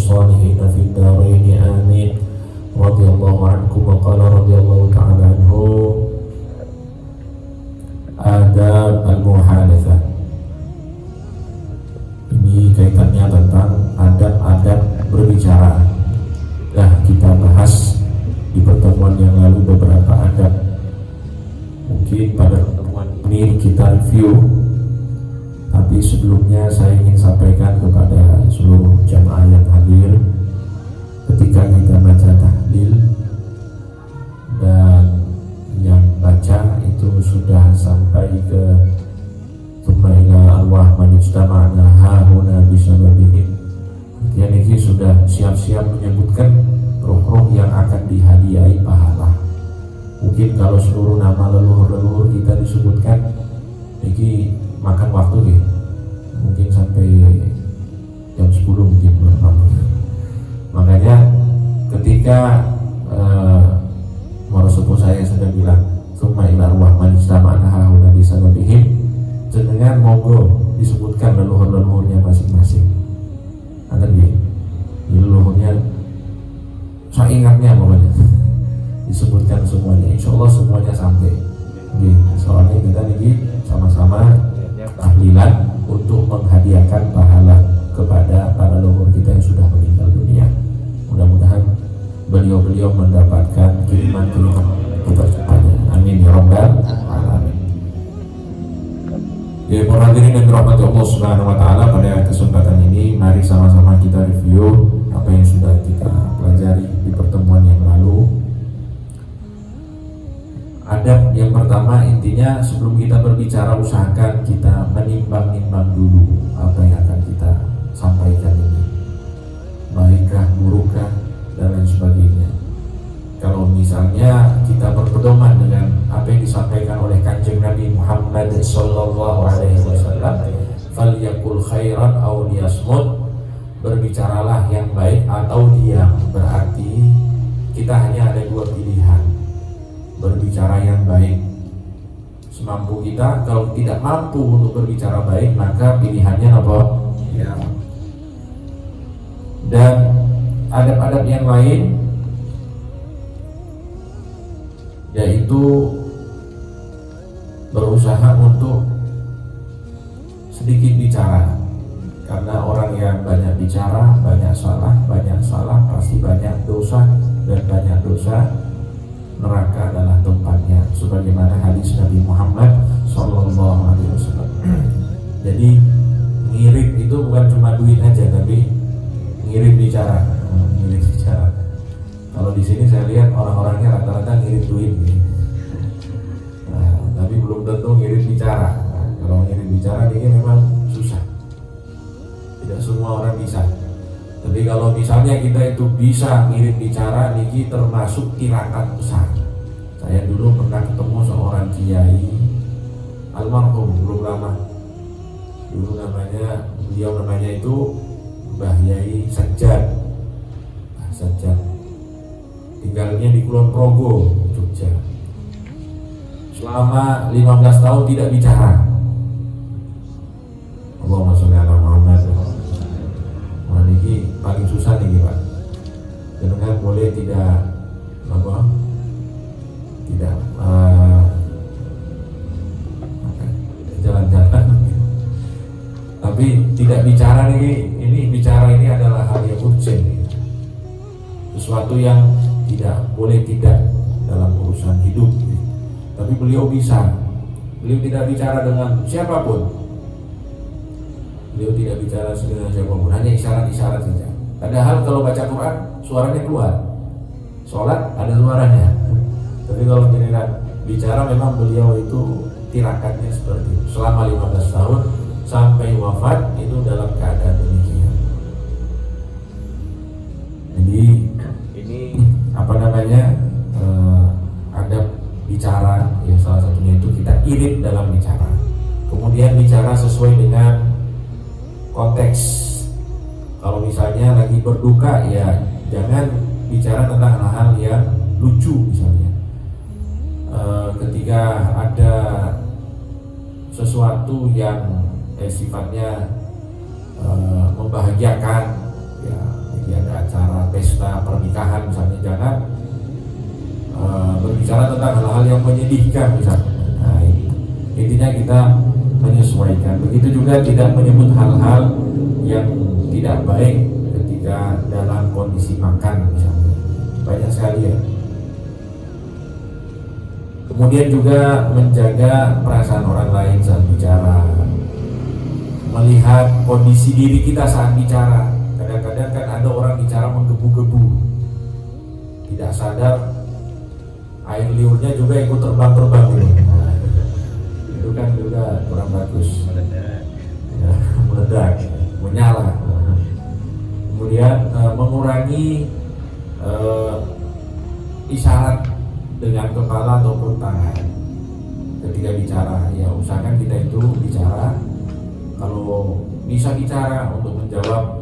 الصالحين في الدارين آمين. رضي الله عنكم. وقال رضي الله تعالى عنه adab al-muhadatsah. Ini kaitannya tentang adab-adab berbicara. Nah, kita bahas di pertemuan yang lalu beberapa adab. Mungkin pada pertemuan ini kita review, tapi sebelumnya saya ingin sampaikan kepada seluruh jamaah yang hadir, ketika kita baca tahlil dan yang baca itu sudah sampai ke tsumma ila arwah man ijtama'na hahuna bisababihim. Artinya ini sudah siap-siap menyebutkan roh-roh yang akan dihadiahi pahala. Mungkin kalau seluruh nama leluhur-leluhur kita disebutkan, ini makan waktu nih, mungkin sampai jam 10 mungkin. Makanya ketika Morosupo saya sudah bilang tsumma ila arwah man ijtama'na hahuna bisababihim, jenengan monggo disebutkan leluhur-leluhurnya masing-masing. Ada di leluhurnya saya ingatnya pokoknya disebutkan semuanya, insya Allah semuanya sampai. Soalnya kita lagi sama-sama tahlilan untuk menghadiahkan pahala kepada para leluhur kita yang sudah meninggal dunia. Mudah-mudahan beliau-beliau mendapatkan kiriman-kiriman keberkahannya. Amin ya rabbal alamin. Ya, para hadirin yang dirahmati Allah Subhanahu wa taala, pada kesempatan ini mari sama-sama kita review apa yang sudah kita pelajari di pertemuan yang lalu. Adab yang pertama, intinya sebelum kita berbicara usahakan kita menimbang-nimbang dulu apa yang akan kita sampaikan ini, baikkah, burukkah, dan lain sebagainya. Kalau misalnya kita berpedoman dengan apa yang disampaikan oleh Kanjeng Nabi Muhammad sallallahu alaihi wasallam, falyakul khairan aw liyasmut, berbicaralah yang baik atau diam. Berarti kita hanya ada dua pilihan, berbicara yang baik semampu kita. Kalau tidak mampu untuk berbicara baik, maka pilihannya apa? Ya. Dan adab-adab yang lain yaitu berusaha untuk sedikit bicara, karena orang yang banyak bicara banyak salah pasti banyak dosa, dan banyak dosa neraka adalah tempatnya, sebagaimana hadis Nabi Muhammad sallallahu alaihi wasallam. Jadi ngirit itu bukan cuma duit aja, tapi ngirit bicara. Kalau di sini saya lihat orang-orangnya rata-rata ngirit duit, tapi belum tentu ngirit bicara. Kalau ngirit bicara ini memang susah, tidak semua orang bisa. Tapi kalau misalnya kita itu bisa ngirit bicara, niki termasuk tirakat besar. Saya dulu pernah ketemu seorang kiai almarhum belum lama. Dulu beliau namanya itu Mbah Yai Sajjad. Tinggalnya di Kulon Progo, Jogja. Selama 15 tahun tidak bicara. Allahumma sholli ala Muhammad. Nah, ini paling susah nih Pak. Jangan boleh tidak jalan-jalan. Tapi tidak bicara ini bicara ini adalah hal yang urgent, sesuatu yang tidak boleh tidak dalam urusan hidup. Tapi beliau tidak bicara dengan siapapun. Beliau tidak bicara dengan siapapun, hanya isyarat-isyarat saja. Padahal kalau baca Quran suaranya keluar, sholat ada suaranya. Tapi kalau bicara memang beliau itu tirakatnya seperti itu. Selama 15 tahun sampai wafat itu dalam keadaan demikian. Jadi ini adab bicara ya, salah satunya itu kita irit dalam bicara. Kemudian bicara sesuai dengan konteks. Kalau misalnya lagi berduka, ya jangan bicara tentang hal-hal yang lucu misalnya. Ketika ada sesuatu yang sifatnya membahagiakan, ya ada acara pesta pernikahan misalnya, jangan berbicara tentang hal-hal yang menyedihkan misalnya. Nah, ini intinya kita menyesuaikan. Begitu juga tidak menyebut hal-hal yang tidak baik ketika dalam kondisi makan misalnya. Banyak sekali ya. Kemudian juga menjaga perasaan orang lain saat bicara, melihat kondisi diri kita saat bicara. Kadang-kadang kan ada orang bicara menggebu-gebu, tidak sadar air liurnya juga ikut terbang-terbang gitu. Nah, itu kan juga kurang bagus, ya, meledak, menyala. Kemudian mengurangi isyarat dengan kepala ataupun tangan ketika bicara. Ya, usahakan kita itu bicara, kalau bisa bicara untuk menjawab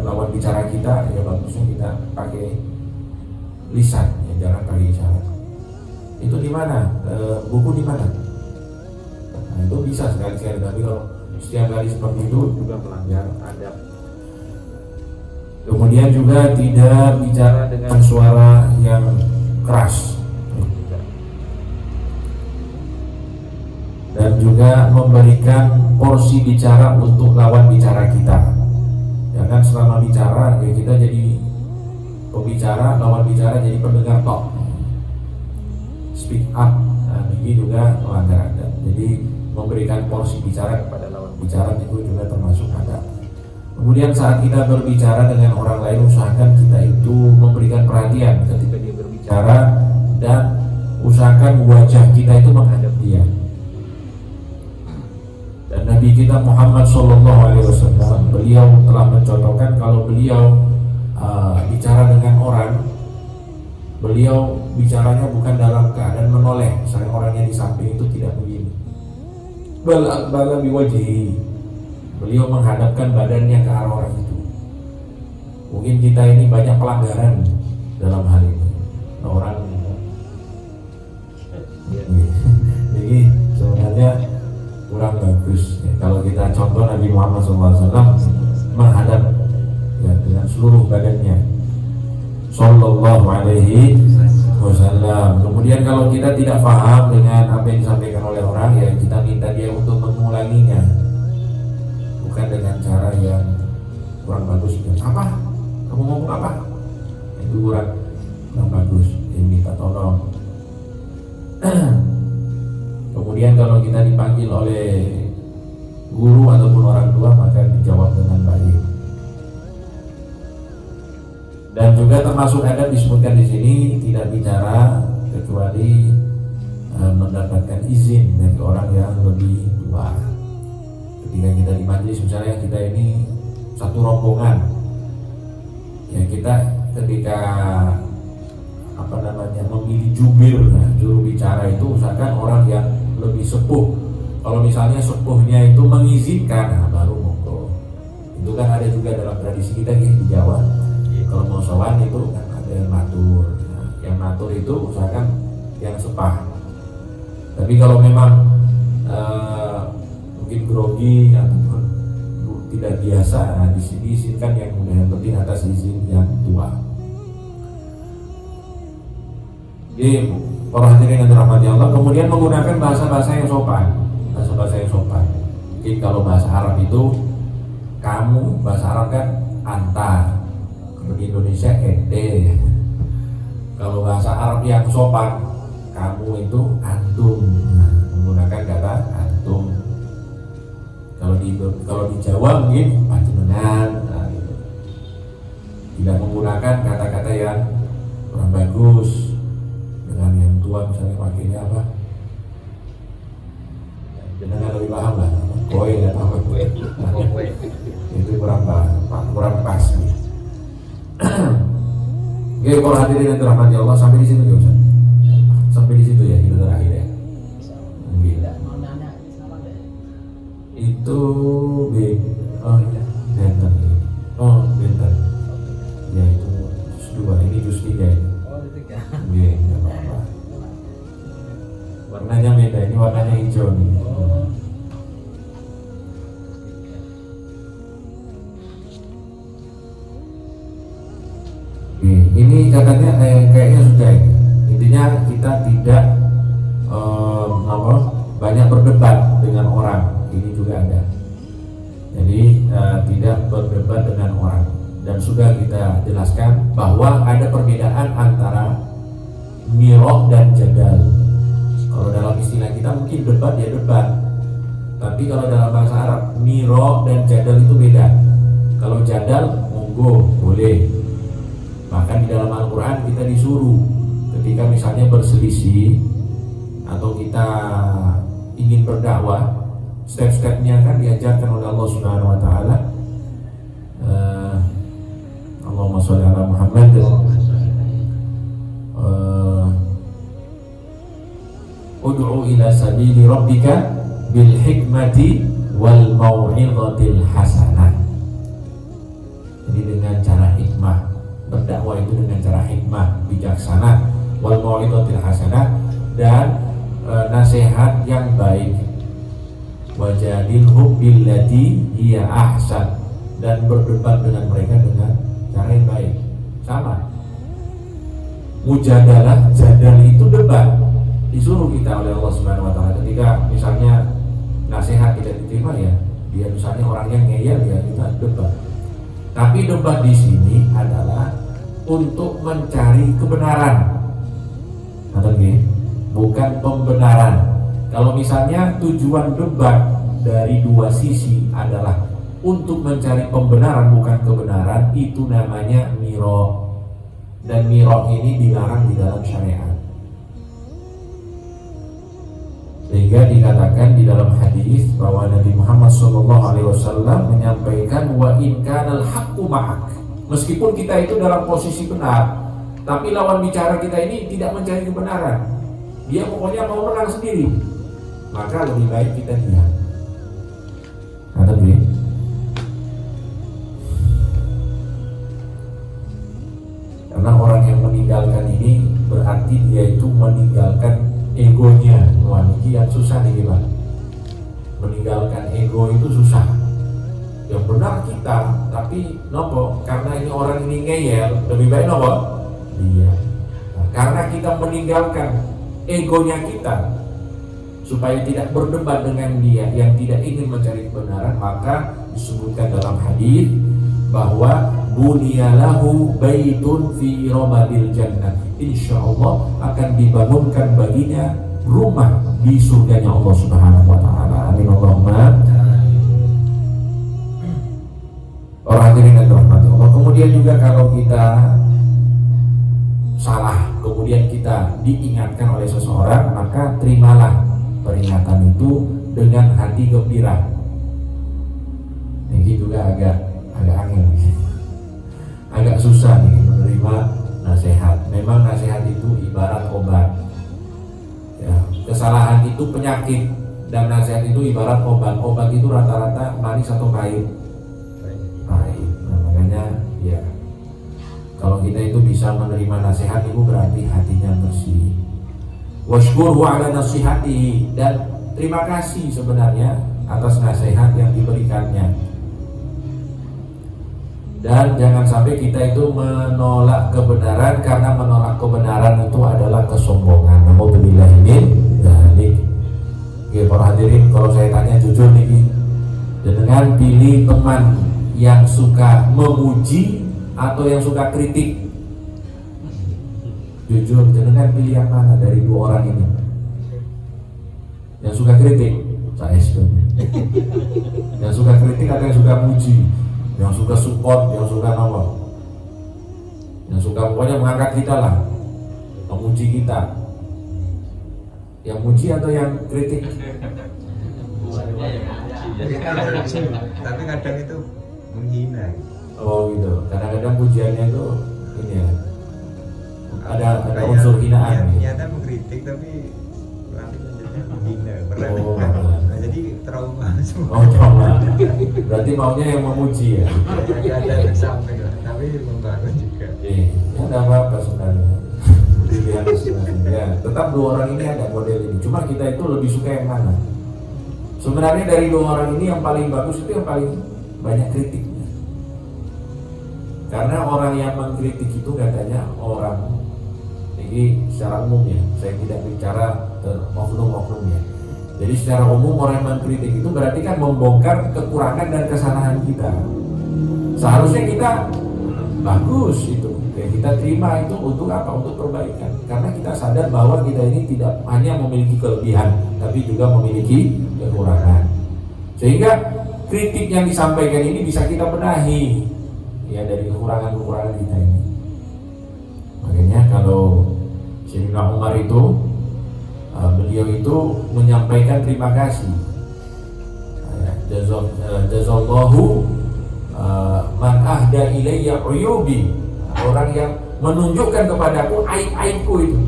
lawan bicara kita, ya bagusnya kita pakai lisan, ya, jangan pakai isyarat. Itu di mana? Buku di mana? Nah, itu bisa sekali-sekali, tapi kalau setiap kali seperti itu juga melanggar adab. Kemudian juga tidak bicara dengan suara yang keras, dan juga memberikan porsi bicara untuk lawan bicara kita. Jangan selama bicara ya kita jadi pembicara, lawan bicara jadi pendengar tok. Speak up. Nah, ini juga melanggar adab. Jadi memberikan porsi bicara kepada lawan bicara itu juga termasuk adab. Kemudian saat kita berbicara dengan orang lain, usahakan kita itu memberikan perhatian ketika dia berbicara, dan usahakan wajah kita itu menghadap dia. Dan Nabi kita Muhammad SAW, beliau telah mencontohkan kalau beliau bicara dengan orang, beliau bicaranya bukan dalam keadaan menoleh. Misalnya orangnya di samping itu tidak begini, bala biwajhi, beliau menghadapkan badannya ke arah orang itu. Mungkin kita ini banyak pelanggaran dalam hal ini. Orang jadi sebenarnya kurang bagus ya, kalau kita contoh Nabi Muhammad SAW menghadap ya, dengan seluruh badannya Sallallahu Alaihi Wasallam. Kemudian kalau kita tidak paham dengan apa yang disampaikan oleh orang, ya kita minta dia untuk mengulanginya, bukan dengan cara yang kurang bagus. Apa? Kamu ngomong apa? Itu kurang bagus. Dia minta tolong. Kemudian kalau kita dipanggil oleh guru ataupun orang tua, maka dijawab dengan baik. Dan juga termasuk adab disebutkan di sini, tidak bicara kecuali mendapatkan izin dari orang yang lebih tua. Ketika kita di majelis, misalnya kita ini satu rombongan, ya kita ketika memilih jubir, juru bicara itu usahakan orang yang lebih sepuh. Kalau misalnya sepuhnya itu mengizinkan, nah baru monggo. Itu kan ada juga dalam tradisi kita di Jawa. Kalau mau sowan itu kan ada yang matur. Nah, yang matur itu usahakan yang sepah. Tapi kalau memang mungkin grogi ataupun tidak biasa, nah di sini izinkan yang muda, yang penting atas izin yang tua. Jadi para hadirin yang dirahmati Allah, kemudian menggunakan bahasa-bahasa yang sopan, bahasa-bahasa yang sopan. Mungkin kalau bahasa Arab itu kamu, bahasa Arab kan anta, kalau di Indonesia ente. Kalau bahasa Arab yang sopan, kamu itu antum, menggunakan kata antum. Kalau di Jawa mungkin panjenengan, nah, gitu. Tidak menggunakan kata-kata yang kurang bagus. Dengan yang tua misalnya pakainya apa? Jenengan lebih paham lah, koi dan apa kue. Itu kurang pas. Oke, para hadirin yang dirahmati Allah, sampai di situ ya Ustaz. Sampai di situ ya, itu terakhir ya. Gila. Itu Benten. Oh, Benten. Ya itu juz 2, ini juz 3 ini. Iya, enggak apa-apa. Warnanya beda, ini warnanya hijau nih. berdebat dengan orang. Dan sudah kita jelaskan bahwa ada perbedaan antara mirah dan jadal. Kalau dalam istilah kita mungkin debat ya debat, tapi kalau dalam bahasa Arab mirah dan jadal itu beda. Kalau jadal monggo boleh, bahkan di dalam Al-Quran kita disuruh ketika misalnya berselisih atau kita ingin berdakwah, step-stepnya kan diajarkan oleh Allah Subhanahu Wa Taala. Allahumma sholli ala Muhammad. Ud'u ila sabili rabbika bil hikmati wal mau'izatil hasanah. Jadi dengan cara hikmah, berdakwah itu dengan cara hikmah, bijaksana, wal mau'izatil hasanah, dan nasihat yang baik. Wajadilhum billati hiya ahsan, dan berdebat dengan mereka dengan cara yang baik. Sama. Mujadalah, jadal itu debat. Disuruh kita oleh Allah Subhanahu Wa Taala ketika misalnya nasihat tidak diterima, ya dia misalnya orangnya ngeyel, ya kita debat. Tapi debat di sini adalah untuk mencari kebenaran, atau bukan pembenaran. Kalau misalnya tujuan debat dari dua sisi adalah untuk mencari pembenaran bukan kebenaran, itu namanya mirah. Dan mirah ini dilarang di dalam syariat. Sehingga dikatakan di dalam hadis bahwa Nabi Muhammad SAW menyampaikan wa in kanal haqqu ma'ak. Meskipun kita itu dalam posisi benar, tapi lawan bicara kita ini tidak mencari kebenaran, dia pokoknya mau menang sendiri, maka lebih baik kita diam. Atau karena orang yang meninggalkan ini berarti dia itu meninggalkan egonya. Wah, ini yang susah nih Pak. Meninggalkan ego itu susah. Yang benar kita, tapi nopo, karena ini orang ini ngeyel, lebih baik nopo dia. Nah, karena kita meninggalkan egonya kita supaya tidak berdebat dengan dia yang tidak ingin mencari kebenaran, maka disebutkan dalam hadis bahwa bunyalahu baitun fi ramadil jannah, insyaallah akan dibangunkan baginya rumah di surganya Allah Subhanahu Wa Taala. Amin Allahumma. Orang hadirin yang dirahmati Allah. Kemudian juga kalau kita salah, kemudian kita diingatkan oleh seseorang, maka terimalah peringatan itu dengan hati gembira. Ini juga agak angin, agak susah nih menerima nasihat. Memang nasihat itu ibarat obat. Ya, kesalahan itu penyakit dan nasihat itu ibarat obat. Obat itu rata-rata manis atau pahit? Pahit. Nah, makanya ya kalau kita itu bisa menerima nasihat itu berarti hatinya bersih. Washkurhu ala nasihatihi, dan terima kasih sebenarnya atas nasihat yang diberikannya. Dan jangan sampai kita itu menolak kebenaran, karena menolak kebenaran itu adalah kesombongan. Alhamdulillah ini jadi para hadirin, kalau saya tanya jujur nih, dengan pilih teman yang suka memuji atau yang suka kritik, jujur jenengan pilih yang mana dari dua orang ini? Yang suka kritik, saya setuju. Yang suka kritik atau yang suka muji? Yang suka support, yang suka apa? Yang suka pokoknya mengangkat kita lah, memuji kita. Yang muji atau yang kritik? Tapi kadang itu menghina. Oh gitu. Kadang-kadang pujiannya itu ini ya, ada unsur hinaan. Niatnya mengkritik tapi nanti menjadinya menghina, meremehkan. Nah, jadi trauma semua. Oh trauma. Berarti maunya yang memuji ya. Ada yang sampai lah, tapi membangun juga. Ya tidak apa-apa sebenarnya. Ya, tetap dua orang ini ada model ini. Cuma kita itu lebih suka yang mana? Sebenarnya dari dua orang ini yang paling bagus itu yang paling banyak kritiknya. Karena orang yang mengkritik itu katanya orang, ini secara umum ya, saya tidak bicara oknum-oknumnya. Jadi secara umum orang yang mengkritik itu berarti kan membongkar kekurangan dan kesalahan kita. Seharusnya kita bagus itu, ya kita terima itu untuk apa? Untuk perbaikan. Karena kita sadar bahwa kita ini tidak hanya memiliki kelebihan, tapi juga memiliki kekurangan. Sehingga kritik yang disampaikan ini bisa kita benahi, ya, dari kekurangan-kekurangan kita ini. Makanya kalau Sayyidina Umar itu, beliau itu menyampaikan terima kasih. Jazallahu man ahda ilayya uyubi, orang yang menunjukkan kepadaku aib-aibku itu.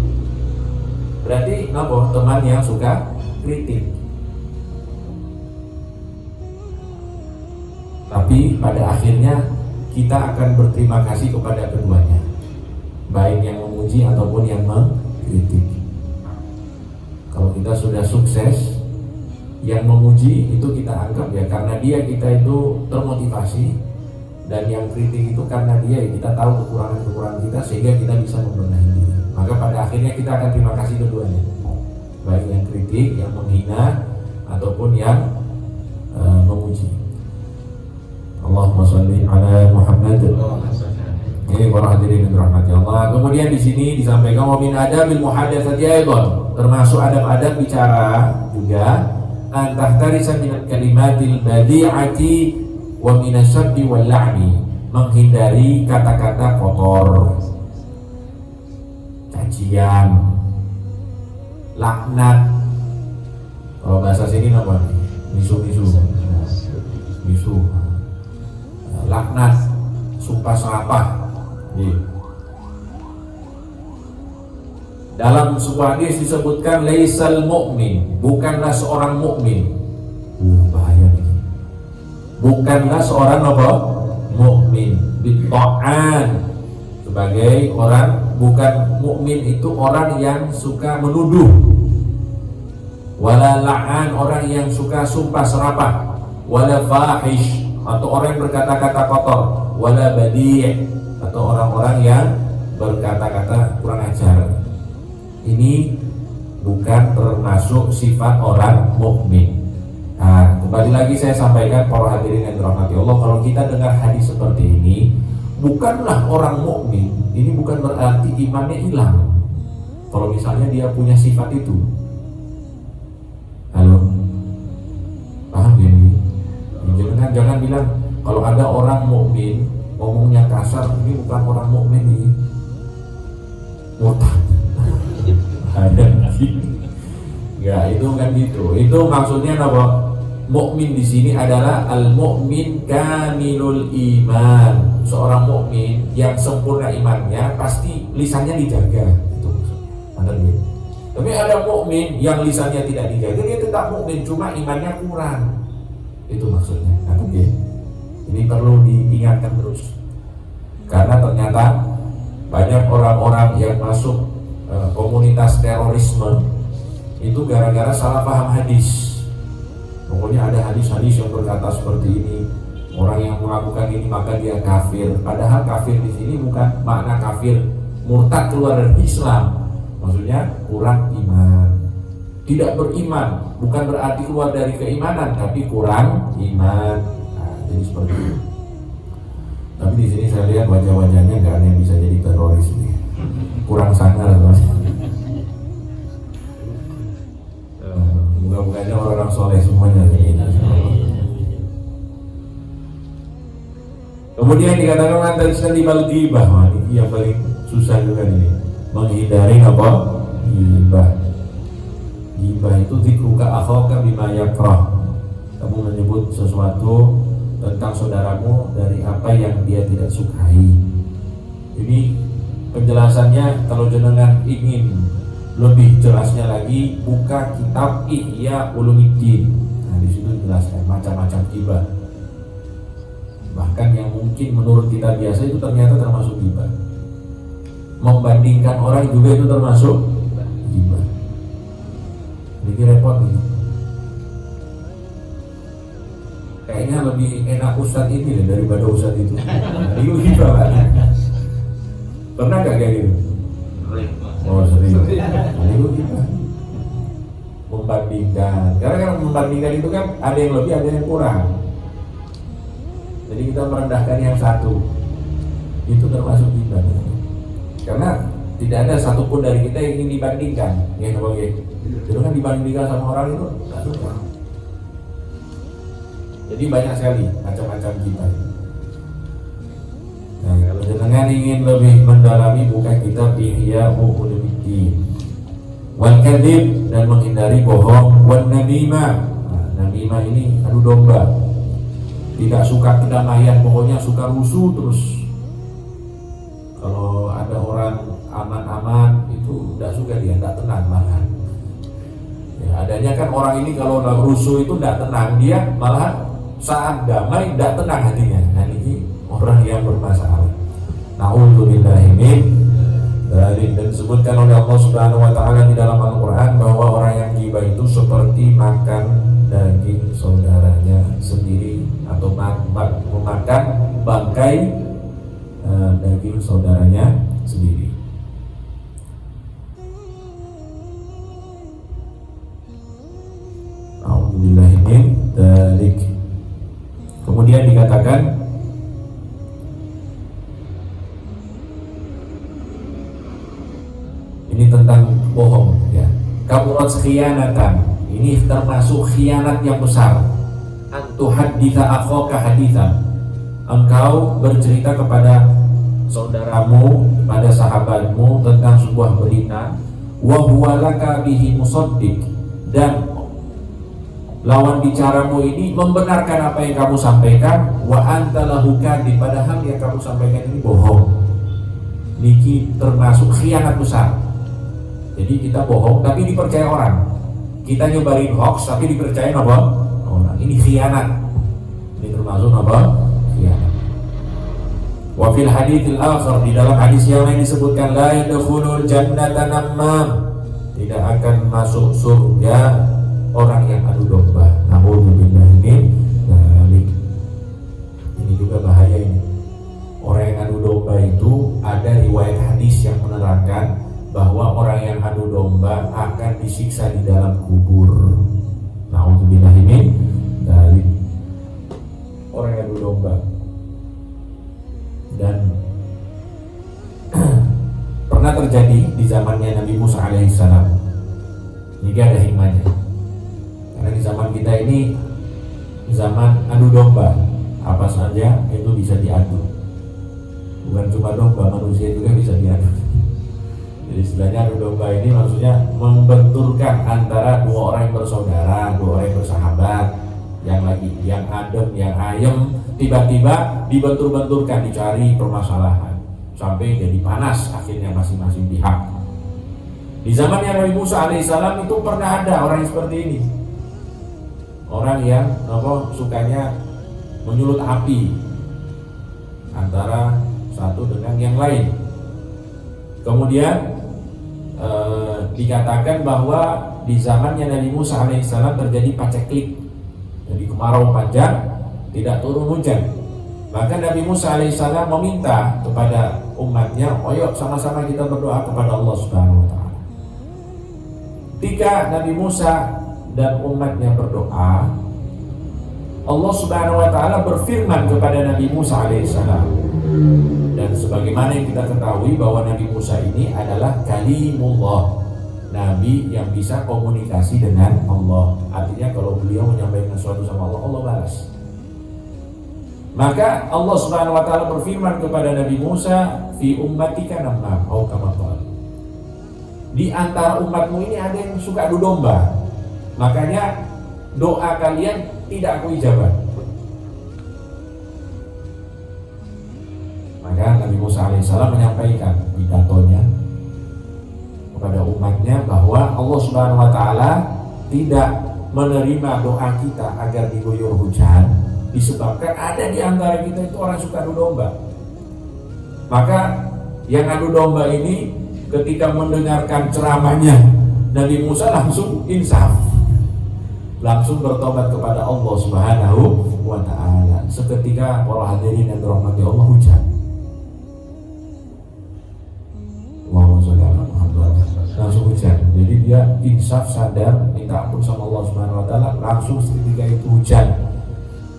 Berarti napa? Teman yang suka kritik. Tapi pada akhirnya kita akan berterima kasih kepada keduanya, baik yang memuji ataupun yang mengkritik. Kalau kita sudah sukses, yang memuji itu kita anggap ya karena dia kita itu termotivasi, dan yang kritik itu karena dia kita tahu kekurangan-kekurangan kita sehingga kita bisa membenahi diri. Maka pada akhirnya kita akan terima kasih keduanya, baik yang kritik, yang menghina ataupun yang memuji. Allahumma sholli ala Muhammad. Ini para hadirin yang dirahmati Allah. Kemudian di sini disampaikan wa min adabil muhadatsati aidan, termasuk adab-adab bicara juga, antahtarisa min kalimatil badi'ati wa min asyabbi wal la'ni, menghindari kata-kata kotor, cacian, laknat. Kalau bahasa sini apa nih? Misu-misu, laknat, sumpah serapah. Dalam sebuah hadis disebutkan laisal mu'min, bukanlah seorang mukmin. Bahaya ini. Bukanlah seorang apa? Mukmin. Bitta'an, sebagai orang, bukan mukmin itu orang yang suka menuduh. Wala la'an, orang yang suka sumpah serapah. Wala fahish, atau orang yang berkata-kata kotor. Wala badi', atau orang-orang yang berkata-kata kurang ajar. Ini bukan termasuk sifat orang mukmin. Nah, kembali lagi saya sampaikan para hadirin yang dirahmati Allah, kalau kita dengar hadis seperti ini, bukanlah orang mukmin, ini bukan berarti imannya hilang. Kalau misalnya dia punya sifat itu. Halo, paham ya ini? Jangan bilang kalau ada orang mukmin ngomongnya kasar, ini bukan orang mukmin, ini murtad. Ada sih. Ya, itu kan gitu. Itu maksudnya apa? Mukmin di sini adalah al-mukmin kamilul iman. Seorang mukmin yang sempurna imannya, pasti lisannya dijaga. Itu maksudnya. Tapi ada mukmin yang lisannya tidak dijaga, dia tetap mukmin, cuma imannya kurang. Itu maksudnya. Nah, okay. Ini perlu diingatkan terus. Karena ternyata banyak orang-orang yang masuk komunitas terorisme itu gara-gara salah paham hadis. Pokoknya ada hadis-hadis yang berkata seperti ini, orang yang melakukan ini maka dia kafir. Padahal kafir di sini bukan makna kafir murtad keluar dari Islam. Maksudnya kurang iman, tidak beriman, bukan berarti keluar dari keimanan, tapi kurang iman. Nah, jadi seperti itu. Tapi di sini saya lihat wajah-wajahnya nggak ada yang bisa jadi teroris ini. Kurang sangar, Mas. Mudah-mudahan orang-orang soleh semuanya ini. Kemudian dikatakan lantai istibal ghibah. Wah, ini yang paling susah juga ini. Menghindari apa? Ghibah. Ghibah itu zikruka akhaka bima yakrah. Kamu menyebut sesuatu tentang saudaramu dari apa yang dia tidak sukai. Ini penjelasannya kalau jenengan ingin lebih jelasnya lagi, buka kitab Ihya Ulumuddin. Nah, di situ dijelaskan macam-macam ghibah. Bahkan yang mungkin menurut kita biasa itu ternyata termasuk ghibah. Membandingkan orang juga itu termasuk ghibah. Jadi repot nih. Kayaknya lebih enak ustadz ini deh daripada ustadz itu. Itu ghibah kan? Pernah gak kayak gitu? Oh, sering. Itu ghibah. Membandingkan. Karena kan membandingkan itu kan ada yang lebih, ada yang kurang. Jadi kita merendahkan yang satu, itu termasuk ghibah. Karena tidak ada satupun dari kita yang ingin dibandingkan, ya kalau ya. Jadi kan dibandingkan sama orang itu nggak suka. Jadi banyak sekali macam-macam ghibah. Nah, kalau jenengan ingin lebih mendalami buka kitab Ihya Ulumuddin wal kadzib, dan menghindari bohong, wan namimah. Nah, namimah ini adu domba, tidak suka kedamaian, pokoknya suka rusuh terus. Kalau ada orang aman-aman itu tidak suka, dia tidak tenang malahan. Ya, adanya kan orang ini kalau rusuh itu tidak tenang, dia malahan saat damai tidak tenang hatinya. Nah, ini orang yang bermasalah. Na'udzubillahi min dzalik. Dan disebutkan oleh Allah Subhanahu wa taala di dalam Al-Qur'an bahwa orang yang ghibah itu seperti makan daging saudaranya sendiri, atau memakan bangkai daging saudaranya sendiri. Na'udzubillahi min dzalik. Kemudian dikatakan ini tentang bohong, ya. Kaburat khianatan, ini termasuk khianat yang besar. Antu haditha akhaka hadithan, engkau bercerita kepada saudaramu, kepada sahabatmu tentang sebuah berita, wa huwa laka bihi musaddiq, dan lawan bicaramu ini membenarkan apa yang kamu sampaikan, wa anta lahu kadhib, padahal yang kamu sampaikan ini bohong. Niki termasuk khianat besar. Jadi kita bohong tapi dipercaya orang. Kita nyebarin hoax tapi dipercaya apa? Orang. Ini khianat. Ini termasuk apa? Khianat. Wa fil haditsil akhar, di dalam hadis yang lain disebutkan, la yadkhulul jannata nammam, tidak akan masuk surga orang yang adu domba. Na'udzubillahi min dzalik. Ini juga bahaya ini. Orang yang adu domba itu ada riwayat hadis yang menerangkan bahwa orang yang adu domba akan disiksa di dalam kubur. Na'udzubillahi min dzalik. Orang yang adu domba. Dan pernah terjadi di zamannya Nabi Musa alaihissalam. Ini ada hikmahnya. Karena di zaman kita ini zaman adu domba, apa saja itu bisa diadu. Bukan cuma domba, manusia juga bisa diadu. Jadi istilahnya adu domba ini maksudnya membenturkan antara dua orang yang bersaudara, dua orang yang bersahabat, yang adem, yang ayem, tiba-tiba dibentur-benturkan, dicari permasalahan sampai jadi panas akhirnya masing-masing pihak. Di zamannya Nabi Musa alaihissalam itu pernah ada orang yang seperti ini. Orang yang sukanya menyulut api antara satu dengan yang lain. Kemudian dikatakan bahwa di zamannya Nabi Musa alaihissalam terjadi paceklik, jadi kemarau panjang, tidak turun hujan. Maka Nabi Musa alaihissalam meminta kepada umatnya, ayo sama-sama kita berdoa kepada Allah Subhanahu wa taala. Ketika Nabi Musa dan umatnya berdoa, Allah Subhanahu wa taala berfirman kepada Nabi Musa alaihissalam. Dan sebagaimana yang kita ketahui bahwa Nabi Musa ini adalah kalimullah, nabi yang bisa komunikasi dengan Allah. Artinya kalau beliau menyampaikan sesuatu sama Allah, Allah balas. Maka Allah Subhanahu wa taala berfirman kepada Nabi Musa, fi ummatika nammam au kama qala. Di antara umatmu ini ada yang suka adu domba. Makanya doa kalian tidak aku ijabah. Maka Nabi Musa alaihissalam menyampaikan pidatonya kepada umatnya bahwa Allah Subhanahu wa taala tidak menerima doa kita agar diguyur hujan disebabkan ada di antara kita itu orang suka adu domba. Maka yang adu domba ini ketika mendengarkan ceramahnya Nabi Musa langsung insaf, langsung bertobat kepada Allah Subhanahu wa taala. Seketika para hadirin yang dirahmati Allah hujan. Langsung hujan. Jadi dia insaf, sadar, minta ampun sama Allah Subhanahu wa taala, langsung ketika itu hujan.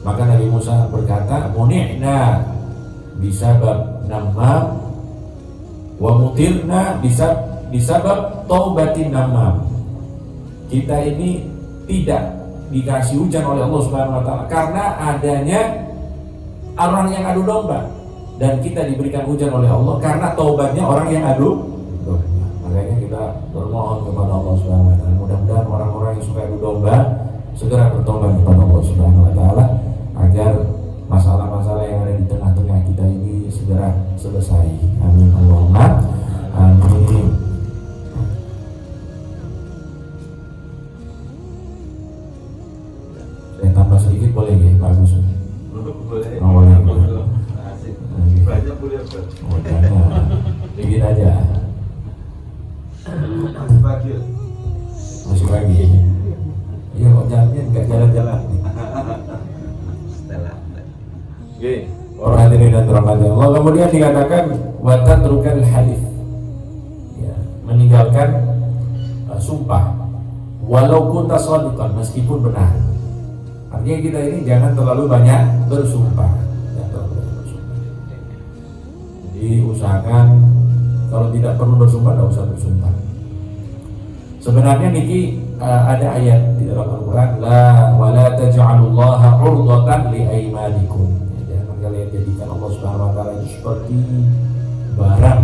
Maka Nabi Musa berkata, muni'na bisabab namam wa mutirna bisabab taubatin namam. Kita ini tidak dikasih hujan oleh Allah Subhanahu wa taala karena adanya orang yang adu domba, dan kita diberikan hujan oleh Allah karena taubatnya orang yang adu domba. Makanya kita bermohon kepada Allah Subhanahu wa taala, mudah-mudahan orang-orang yang suka adu domba segera bertobat kepada Allah Subhanahu wa taala agar masalah-masalah yang ada di tengah-tengah kita ini segera selesai. Amin Allahumma amin. Tambah sedikit boleh ya, bagus. Boleh. Oh, boleh. Asik. Banyak boleh apa? Oh, jangan. Dikit aja. Pagi. Masuk lagi. Iya, kok jalannya nggak jalan-jalan nih. Setelah Oke. Orang hadirin dan dirahmati Allah. Kemudian dikatakan watan terukal halif. Ya, meninggalkan sumpah. Walau kunta shadiqan, meskipun benar. Artinya kita ini jangan terlalu banyak bersumpah. Jadi usahakan kalau tidak perlu bersumpah, tidak usah bersumpah. Sebenarnya niki ada ayat di dalam Al-Quran, la wala taj'alullaha 'urdatan li aymanikum. Jangan kalian jadikan Allah Subhanahu wa taala itu seperti barang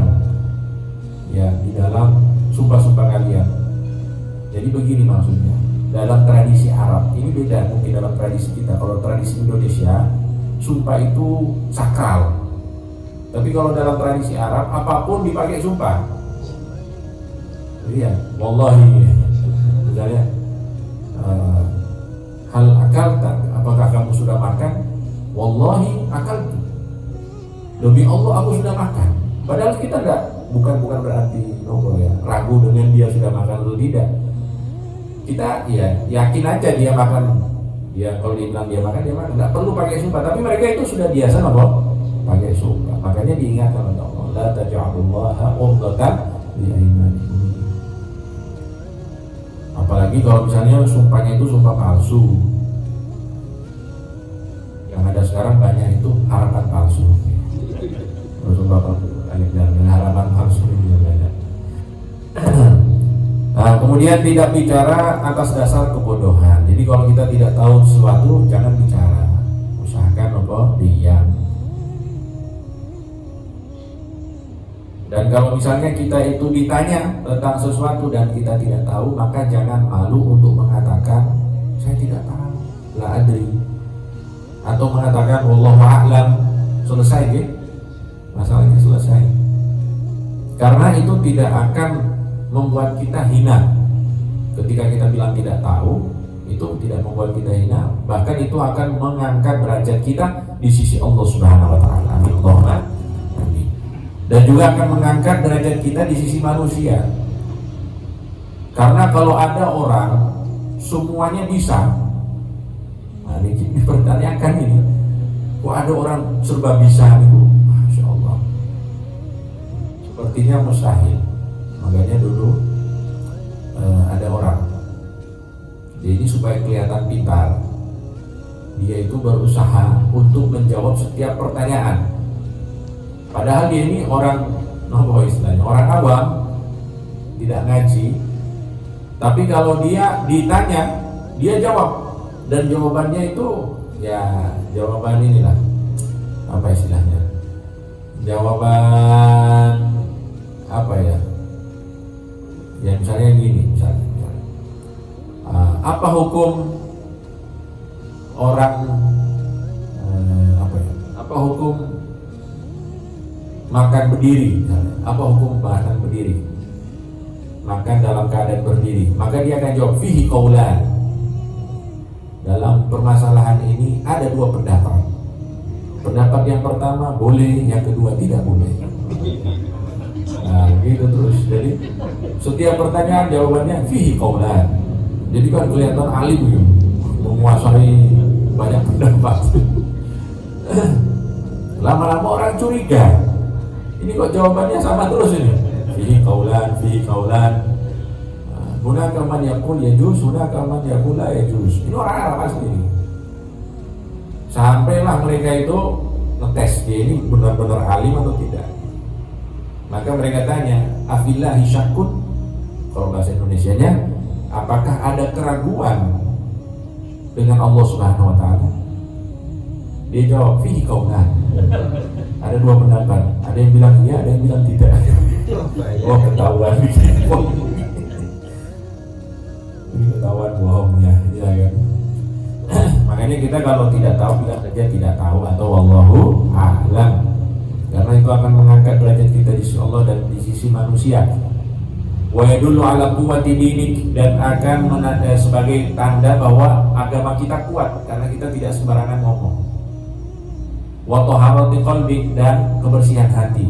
ya di dalam sumpah-sumpah kalian. Jadi begini maksudnya. Dalam tradisi Arab, ini beda mungkin dalam tradisi kita. Kalau tradisi Indonesia, sumpah itu sakral. Tapi kalau dalam tradisi Arab, apapun dipakai sumpah. Iya, wallahi. Misalnya, hal akal tak? Apakah kamu sudah makan? Wallahi akal. Demi Allah aku sudah makan. Padahal kita bukan berarti ragu dengan dia sudah makan atau tidak. Kita ya yakin aja dia makan. Dia kalau dibilang dia makan, nggak perlu pakai sumpah. Tapi mereka itu sudah biasa pakai sumpah. Makanya diingatkan oleh Allah, la taj'alullaha 'urdatan li aymanikum. Apalagi kalau misalnya sumpahnya itu sumpah palsu. Yang ada sekarang banyak itu harapan palsu. Sumpah palsu, harapan palsu ini banyak. Nah, kemudian tidak bicara atas dasar kebodohan. Jadi kalau kita tidak tahu sesuatu, jangan bicara. Usahakan diam. Dan kalau misalnya kita itu ditanya tentang sesuatu dan kita tidak tahu, maka jangan malu untuk mengatakan saya tidak tahu, la adri, atau mengatakan wallahu a'lam. Selesai ya, masalahnya selesai. Karena itu tidak akan membuat kita hina. Ketika kita bilang tidak tahu, itu tidak membuat kita hina, bahkan itu akan mengangkat derajat kita di sisi Allah Subhanahu wa taala. Amin. Dan juga akan mengangkat derajat kita di sisi manusia. Karena kalau ada orang semuanya bisa, nah ini dipertanyakan ini, kok ada orang serba bisa itu? Masya Allah, sepertinya mustahil. Makanya dulu ada orang, jadi supaya kelihatan pintar, dia itu berusaha untuk menjawab setiap pertanyaan. Padahal dia ini orang istilahnya orang awam, tidak ngaji. Tapi kalau dia ditanya, dia jawab, dan jawabannya itu ya jawaban inilah, apa istilahnya, jawaban apa ya? Ya misalnya gini, apa hukum orang apa hukum makan berdiri misalnya? Apa hukum makan berdiri? Makan dalam keadaan berdiri. Maka dia akan jawab fihi qaulan. Dalam permasalahan ini ada dua pendapat. Pendapat yang pertama boleh, yang kedua tidak boleh. Nah, gitu terus. Jadi setiap pertanyaan jawabannya fihi qaulan. Jadi kan kelihatan alim gitu, menguasai banyak pendapat. Lama-lama orang curiga. Ini kok jawabannya sama terus ini. Fihi qaulan, fihi qaulan. Hunaka man yaqul yajuz, hunaka man yaqul la yajuz. Ini orang Arab asli ini. Sampailah mereka itu ngetes dia ini benar-benar alim atau tidak. Maka mereka tanya, afillahi syakkun, kalau bahasa Indonesianya, apakah ada keraguan dengan Allah Subhanahu wa taala? Dia jawab, fihi qaulan. Ada dua pendapat, ada yang bilang iya, ada yang bilang tidak. Oh, ketahuan. Ini ketahuan bohongnya, ya kan? Makanya kita kalau tidak tahu bilang saja tidak tahu atau wallahu a'lam, karena itu akan mengangkat derajat kita di sisi Allah dan di sisi manusia. Wa yadullu ala quwwati dinik, dan akan sebagai tanda bahwa agama kita kuat karena kita tidak sembarangan ngomong. Wa taharati qalbi, dan kebersihan hati.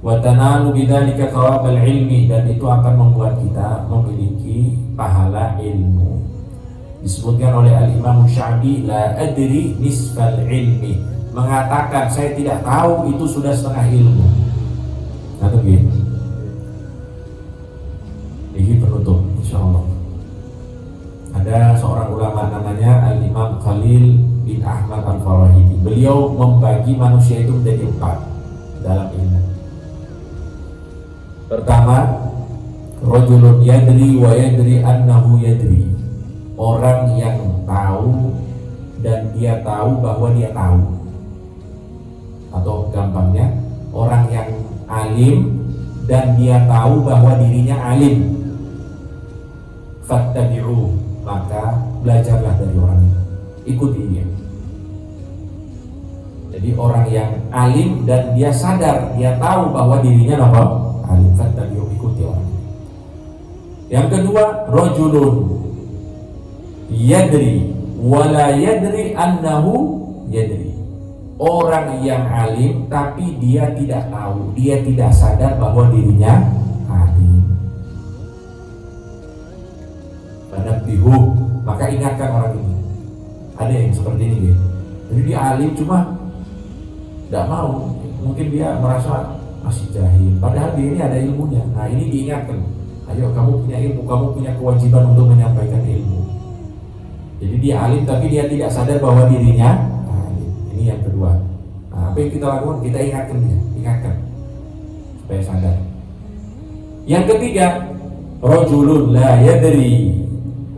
Wa tanalu bidzalika thawabal ilmi, dan itu akan membuat kita memiliki pahala ilmu. Disebutkan oleh Al-Imam Sya'bi, la adri nisfal ilmi, mengatakan saya tidak tahu itu sudah setengah ilmu. Atau gitu. Ini penutup insyaallah. Ada seorang ulama namanya Al-Imam Khalil bin Ahmad Al-Farahidi. Beliau membagi manusia itu menjadi 4 dalam ilmu. Pertama, rajulun yadri wa yadri annahu yadri. Orang yang tahu dan dia tahu bahwa dia tahu. Atau gampangnya, orang yang alim dan dia tahu bahwa dirinya alim. Fattabi'u, maka belajarlah dari orang itu, ikuti dia. Jadi orang yang alim dan dia sadar, dia tahu bahwa dirinya apa? Alim. Fattabi'u, ikuti orang itu. Yang kedua, rajulun yadri wala yadri annahu yadri. Orang yang alim tapi dia tidak tahu, dia tidak sadar bahwa dirinya alim. Fanabbihu, maka ingatkan orang ini. Ada yang seperti ini gitu. Jadi dia alim cuma tidak mau, mungkin dia merasa masih jahil, padahal dia ini ada ilmunya. Nah ini diingatkan, ayo kamu punya ilmu, kamu punya kewajiban untuk menyampaikan ilmu. Jadi dia alim tapi dia tidak sadar bahwa dirinya alim. Ini yang kedua. Nah, apa yang kita lakukan? Kita ingatkan dia, ingatkan supaya sadar. Yang ketiga, rajulun la yadri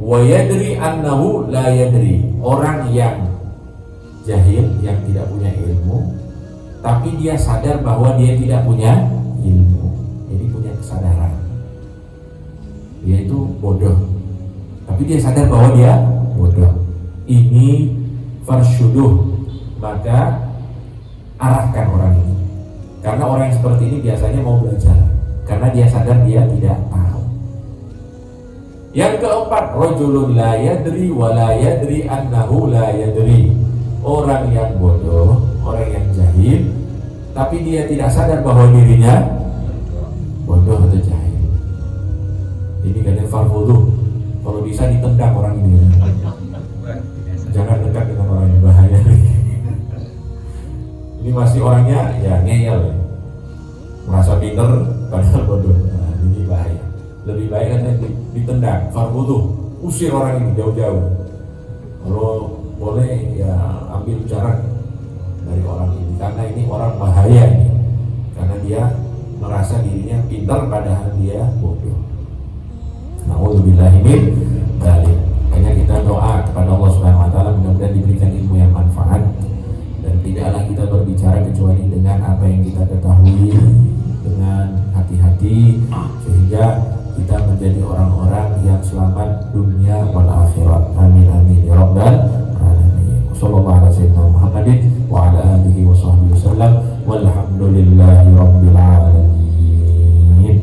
wa yadri annahu la yadri. Orang yang jahil, yang tidak punya ilmu, tapi dia sadar bahwa dia tidak punya ilmu. Jadi punya kesadaran. Dia itu bodoh, tapi dia sadar bahwa dia bodoh. Ini farsyuduh, maka arahkan orang ini. Karena orang yang seperti ini biasanya mau belajar, karena dia sadar dia tidak tahu. Yang keempat, rajulun la yadri wa la yadri annahu la yadri. Orang yang bodoh, orang yang jahil, tapi dia tidak sadar bahwa dirinya bodoh atau jahil. Ini kan farfudhu, kalau bisa ditendang orang ini. Jangan dekat dengan orang yang bahaya. Ini masih orangnya ya ngeyel, merasa pinter padahal bodoh. Nah, ini bahaya. Lebih baik kan ditendang, farfudhu, usir orang ini jauh-jauh. Kalau boleh ya ambil jarak dari orang ini, karena ini orang bahaya ini, karena dia merasa dirinya pintar padahal dia bodoh. Na'udzubillahi min dzalik. Hanya kita doa kepada Allah Subhanahu wa taala mudah-mudahan diberikan ilmu yang manfaat, dan tidaklah kita berbicara kecuali dengan apa yang kita ketahui dengan hati-hati, sehingga kita menjadi orang-orang yang selamat dunia wal akhirat. Amin amin ya rabbal alamin. Sallallahu alaihi wasallam Muhammadin wa ala alihi wa sahbihi wasallam walhamdulillahi rabbil alamin.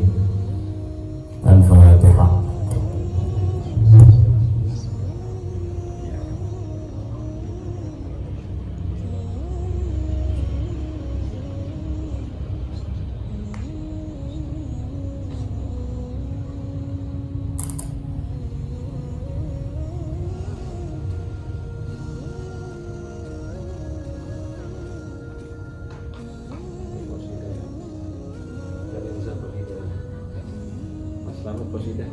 Al-Fatihah. Selamat positif.